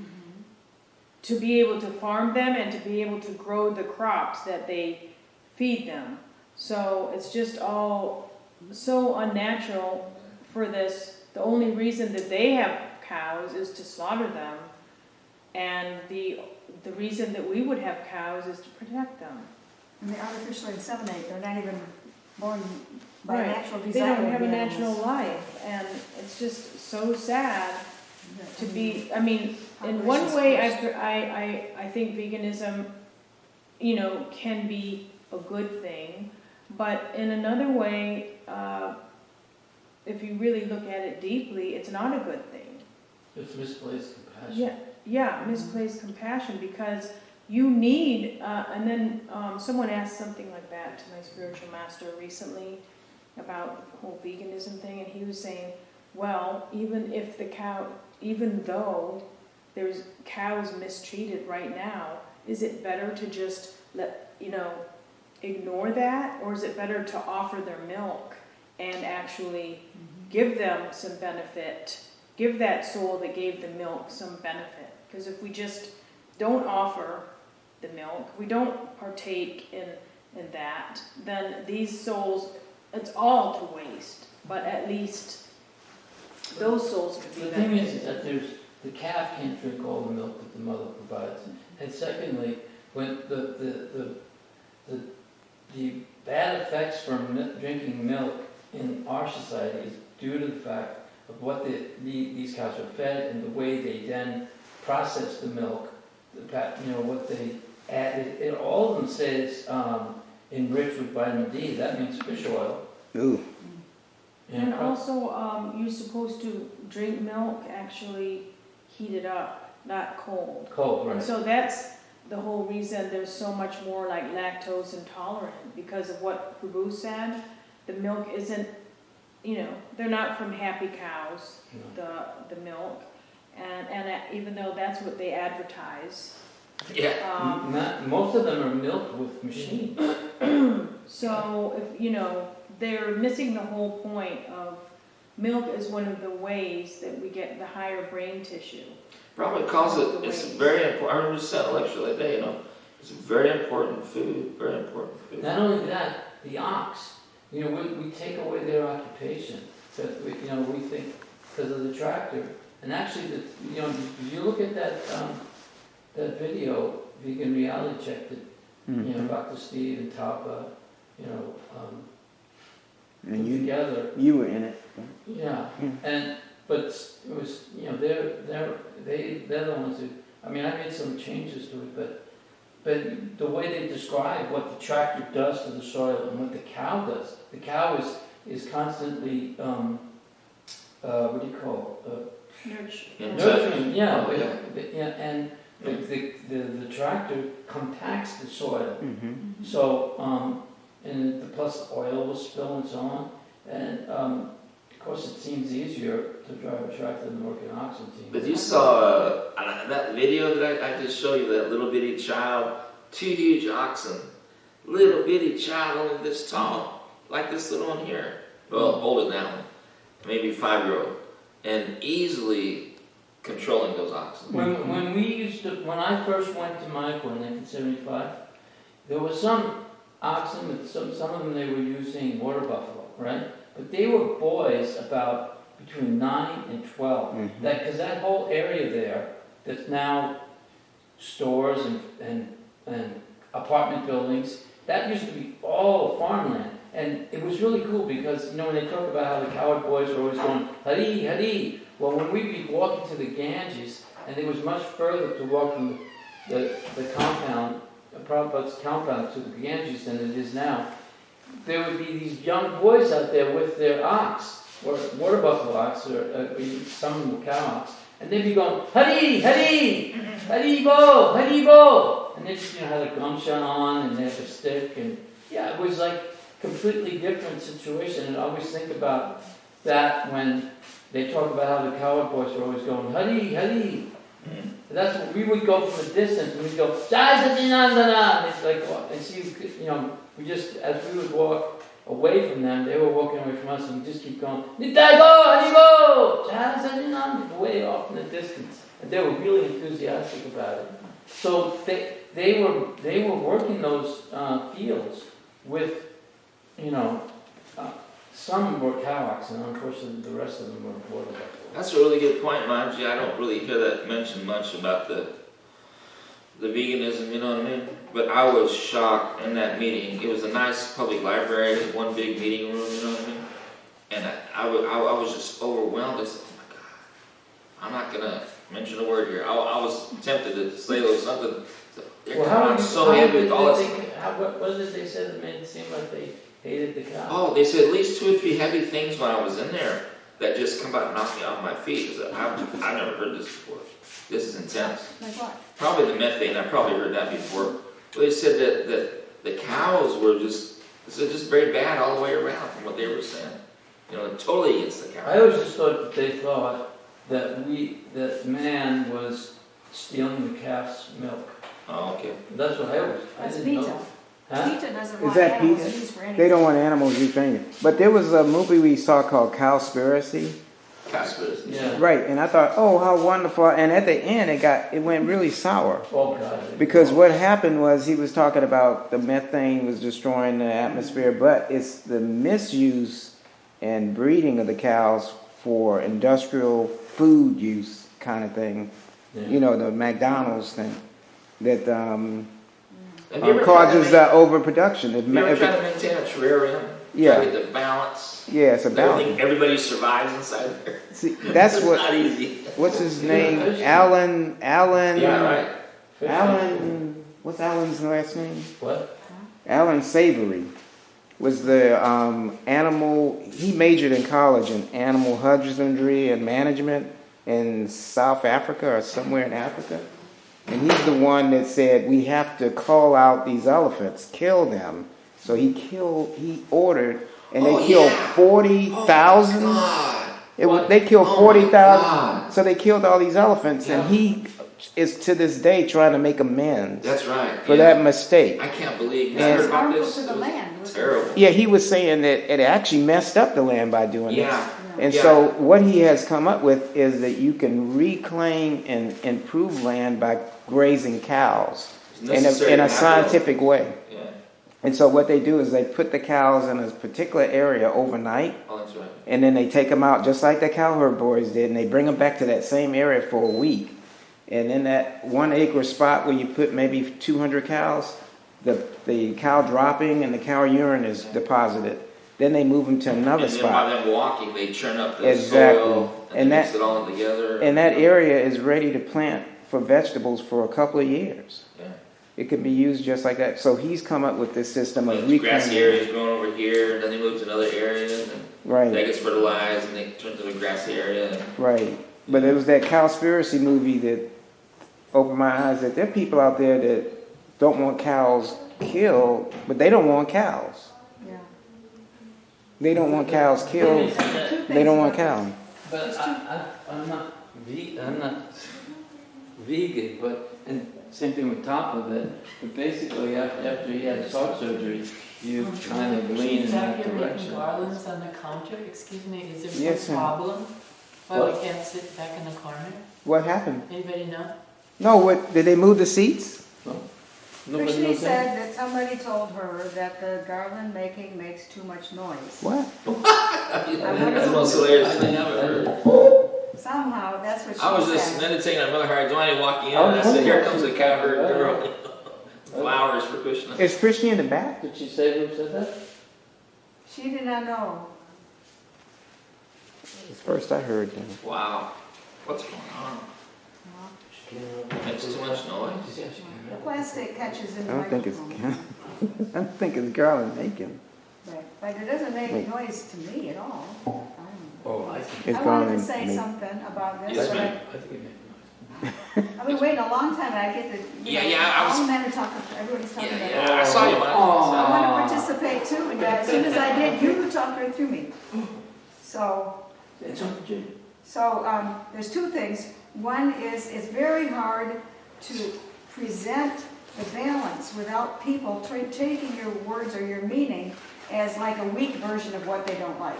S6: be able to farm them and to be able to grow the crops that they feed them. So it's just all so unnatural for this. The only reason that they have cows is to slaughter them, and the reason that we would have cows is to protect them.
S4: And they artificially inseminate, they're not even born by
S6: Right.
S4: natural
S6: They
S4: desire.
S6: don't have a
S4: of the
S6: natural
S4: animals.
S6: life, and it's just so sad to be. I mean, in
S4: Operations
S6: one way,
S4: first.
S6: I think veganism, can be a good thing, but in another way, if you really look at it deeply, it's not a good thing.
S2: It's misplaced compassion.
S6: Yeah, misplaced compassion, because you need, and then someone asked something like that to my spiritual master recently about the whole veganism thing, and he was saying, well, even though there's cows mistreated right now, is it better to just ignore that, or is it better to offer their milk and actually give them some benefit, give that soul that gave the milk some benefit? Because if we just don't offer the milk, we don't partake in that, then these souls, it's all to waste. But at least those souls could be
S2: The thing
S6: benefited.
S2: is that the calf can't drink all the milk that the mother provides. And secondly, when the bad effects from drinking milk in our society is due to the fact of what these cows are fed and the way they then process the milk, what they add. All of them says enriched with vitamin D. That means fish oil.
S5: Ooh.
S6: And also, you're supposed to drink milk actually heated up, not cold.
S2: Cold, right?
S6: And so that's the whole reason there's so much more like lactose intolerant, because of what Prabhu said. The milk isn't, they're not from happy cows, the milk, and even though that's what they advertise.
S1: Yeah.
S2: Most of them are milked with machines.
S6: So if they're missing the whole point of milk is one of the ways that we get the higher brain tissue.
S1: Probably calls it's very important. I remember saying a lecture that day, it's a very important food, very important food.
S2: Not only that, the ox. We take away their occupation. But we think because of the tractor, And actually, if you look at that video, Vegan Reality Check, that Dr. Steve and Tapa,
S5: And
S2: together.
S5: you were in it.
S2: Yeah, but it was, they're the ones who, I mean, I made some changes to it, but the way they describe what the tractor does to the soil and what the cow does, the cow is constantly, what do you call it? Nurturing, yeah, and the tractor compacts the soil.
S5: Mm-hmm.
S2: So, and plus oil will spill and so on, and of course it seems easier to drive a tractor than work an oxen team.
S1: But you saw that video that I just showed you, that little bitty child, 2 huge oxen, little bitty child only this tall, like this little one here. Well, older now, maybe 5-year-old, and easily controlling those oxen.
S2: When I first went to Mayapur in 1975, there was some oxen, but some of them they were using water buffalo, right? But they were boys about between 9 and 12.
S5: Mm-hmm.
S2: Because that whole area there, that's now stores and apartment buildings, that used to be all farmland. And it was really cool because, when they talk about how the coward boys are always going, Hari, Hari. Well, when we'd be walking to the Ganges, and it was much further to walk from the compound, Prabhupada's compound to the Ganges than it is now, there would be these young boys out there with their ox, or water buffalo ox, or some of them were cow ox, and they'd be going, Hari, Hari, Haribo, Haribo, and they just had a gumsha on, and they had a stick, and it was like completely different situation. And I always think about that when they talk about how the coward boys are always going, Hari, Hari. That's what we would go from a distance, and we'd go, Jai Satinandana! And it's like, and see, we just, as we would walk away from them, they were walking away from us, and we just keep going, Nitai go, Haribo! Jai Satinandana! Way off in the distance. And they were really enthusiastic about it. So they were working those fields with, some were cow ox, and unfortunately the rest of them were water buffalo.
S1: That's a really good point, Manji. I don't really hear that mentioned much about the veganism, you know what I mean? But I was shocked in that meeting. It was a nice public library, one big meeting room, you know what I mean? And I was just overwhelmed. I said, oh my God, I'm not going to mention a word here. I was tempted to say something. They're coming so heavy with all this.
S2: What was it they said that made it seem like they hated the cow?
S1: Oh, they said at least 2 or 3 heavy things when I was in there that just come out and knock me off my feet. I've never heard this before. This is intense.
S4: Like what?
S1: Probably the methane. I probably heard that before. But they said that the cows were just very bad all the way around from what they were saying. Totally against the cows.
S2: I always just thought that they thought that man was stealing the calf's milk.
S1: Oh, okay.
S2: That's what I
S4: That's
S2: didn't
S4: PETA.
S2: know. Huh?
S4: PETA doesn't
S5: Is
S4: want
S5: that
S4: animals
S5: PETA?
S4: used for anything.
S5: They don't want animals used for anything. But there was a movie we saw called Cowspiracy.
S1: Cowspiracy.
S2: Yeah.
S5: Right, and I thought, oh, how wonderful. And at the end, it went really sour.
S2: Oh, God.
S5: Because what happened was he was talking about the methane was destroying the atmosphere, but it's the misuse and breeding of the cows for industrial food use kind of thing.
S2: Yeah.
S5: The McDonald's thing that
S1: Have you ever
S5: causes overproduction.
S1: You ever try to maintain a terrarium?
S5: Yeah.
S1: Try to get the balance.
S5: Yeah, it's a balance.
S1: Everybody survives inside there.
S5: See, that's
S1: It's
S5: what.
S1: not easy.
S5: What's his name? Alan.
S1: Yeah, right.
S5: Alan. What's Alan's last name?
S2: What?
S5: Alan Savory was the animal. He majored in college in animal husbandry and management in South Africa or somewhere in Africa. And he's the one that said we have to call out these elephants, kill them. So he ordered, and they killed 40,000. They killed 40,000. So they killed all these elephants, and he is to this day trying to make amends.
S1: That's right.
S5: For that mistake.
S1: I can't believe you
S5: And
S1: heard
S4: It's
S1: about
S4: harmful
S1: this.
S4: to the land.
S1: Terrible.
S5: Yeah, he was saying that it actually messed up the land by doing this.
S1: Yeah.
S5: And so what he has come up with is that you can reclaim and improve land by grazing cows in a scientific way.
S1: Yeah.
S5: And so what they do is they put the cows in a particular area overnight,
S1: Oh, that's right.
S5: and then they take them out just like the cowherd boys did, and they bring them back to that same area for a week. And in that 1 acre spot where you put maybe 200 cows, the cow dropping and the cow urine is deposited. Then they move them to another
S1: And then
S5: spot.
S1: by them walking, they churn up the
S5: Exactly.
S1: soil and,
S5: And
S1: mix
S5: that-
S1: it all together.
S5: And that area is ready to plant for vegetables for a couple of years.
S1: Yeah.
S5: It could be used just like that. So he's come up with this system of
S1: And grassy
S5: reclaiming.
S1: areas growing over here, and then they move to another area, and that
S5: Right,
S1: gets fertilized, and they turn to a grassy area. And,
S5: right. But it was that Cowspiracy movie that opened my eyes that there are people out there that don't want cows killed, but they don't want cows.
S4: Yeah.
S5: They don't want cows killed. They don't want cows.
S2: But I'm not vegan, but, and same thing with top of it, but basically after he had his heart surgery, you kind of lean in that
S7: You're making
S2: direction.
S7: garlands on the counter, excuse me, is there
S5: Yes,
S7: some
S5: ma'am.
S7: problem? Why
S2: What?
S7: we can't sit back in the corner?
S5: What happened?
S7: Anybody know?
S5: No, what did they move the seats?
S2: Nobody
S4: Krishna
S2: knows that?
S4: said that somebody told her that the garland making makes too much noise.
S5: What?
S1: that's the most hilarious thing I've ever heard.
S4: Somehow, that's what she
S1: I was
S4: said.
S1: just meditating on Mother Haridwani walking in,
S2: Oh,
S1: and I said,
S2: yeah.
S1: "Here comes the cowherd girl." Flowers for Krishna.
S5: Is Krishna in the back?
S2: Did she say who said that?
S4: She did not know.
S5: It's first I heard them.
S1: Wow, what's going on? Makes too much noise.
S4: The plastic catches in the
S5: I don't think
S4: microphone.
S5: it's. I don't think it's garland making.
S4: Right. But it doesn't make
S5: Wait.
S4: noise to me at all. I don't know.
S2: Oh, I think,
S5: It's
S4: I wanted to
S5: garland
S4: say
S5: make.
S4: something about this.
S1: Yes,
S4: but
S1: ma'am.
S2: I think it made noise.
S4: I've been waiting a long time, and I get to.
S1: Yeah, I was-
S4: All men are talking, everybody's talking about it.
S1: I saw you.
S4: I want to participate too, and as soon as I did, you talked right through me. So,
S2: It's on the G.
S4: there's two things. One is, it's very hard to present the balance without people taking your words or your meaning as like a weak version of what they don't like.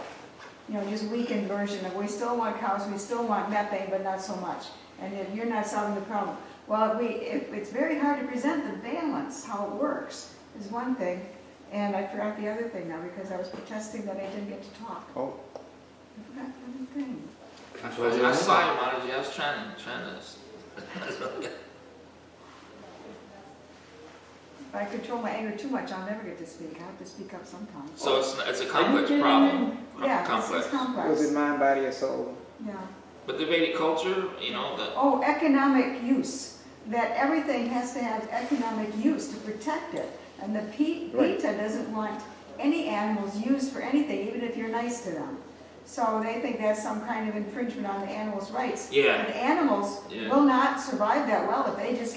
S4: You know, just weakened version of, we still want cows, we still want methane, but not so much. And if you're not solving the problem. Well, it's very hard to present the balance, how it works, is one thing. And I forgot the other thing now because I was protesting that I didn't get to talk.
S5: Oh.
S4: I forgot the other thing.
S1: I saw you, Mataji. I was trying to.
S4: If I control my anger too much, I'll never get to speak. I have to speak up sometimes.
S1: So it's a complex problem.
S4: Yeah,
S1: Complex.
S4: it's complex.
S5: Was it mind, body, or soul?
S4: Yeah.
S1: But the Vedic culture, you know, the
S4: Oh, economic use. That everything has to have economic use to protect it. And the
S5: Right.
S4: PETA doesn't want any animals used for anything, even if you're nice to them. So they think that's some kind of infringement on the animals' rights.
S1: Yeah.
S4: And animals
S1: Yeah.
S4: will not survive that well if they just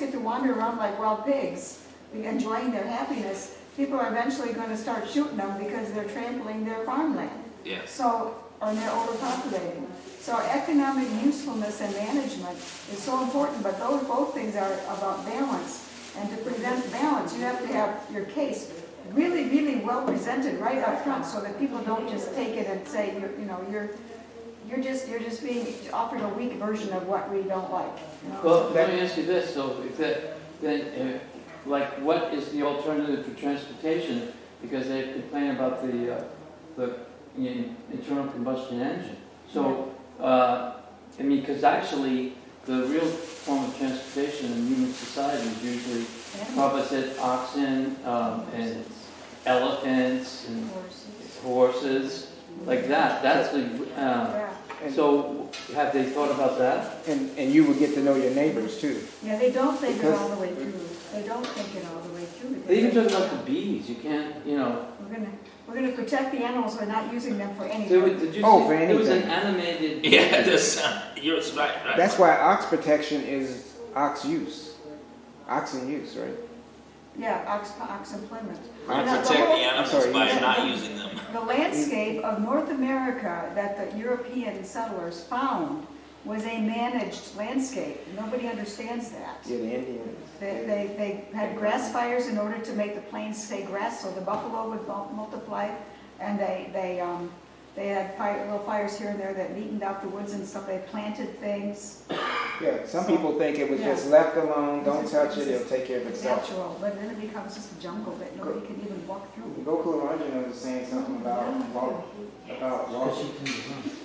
S4: get to wander around like wild pigs, enjoying their happiness. People are eventually going to start shooting them because they're trampling their farmland.
S1: yeah.
S4: So, or they're overpopulating. So economic usefulness and management is so important, but those both things are about balance. And to present balance, you have to have your case really, really well presented right up front, so that people don't just take it and say, you're just being offered a weak version of what we don't like. You know?
S2: Well, let me ask you this, though, like, what is the alternative for transportation? Because they complain about the internal combustion engine. So, I mean, because actually, the real form of transportation in human society is usually, Prabhupada said, oxen, and elephants, and horses, like that. That's the,
S4: Yeah.
S2: so have they thought about that?
S5: And you would get to know your neighbors too.
S4: Yeah, they don't think it
S5: Because-
S4: all the way through. They don't think it all the way through. because
S2: They even
S4: they-
S2: talk about the bees. You can't,
S4: We're gonna protect the animals by not using them for
S2: Did
S4: anything.
S2: you
S5: Oh,
S2: see,
S5: for
S2: there was an
S5: anything.
S2: animated...
S1: Yeah, this, you're right.
S5: That's why ox protection is ox use. Oxen use, right?
S4: Yeah, ox employment.
S1: I
S4: Now,
S1: protect the
S4: whole-
S1: animals
S5: sorry,
S1: by
S4: yeah.
S1: not using them.
S4: The landscape of North America that the European settlers found was a managed landscape. Nobody understands that.
S5: Yeah, the Indians.
S4: They had grass fires in order to make the plains stay grass, so the buffalo would multiply, and they had little fires here and there that neatened out the woods and stuff. They planted things.
S5: Yeah, some people think it was just left alone, don't touch it, it'll take care of
S4: It's
S5: itself.
S4: natural, but then it becomes just a jungle that nobody can even walk through.
S5: Gokul Ranjana was saying something about walk,
S2: Because she can run.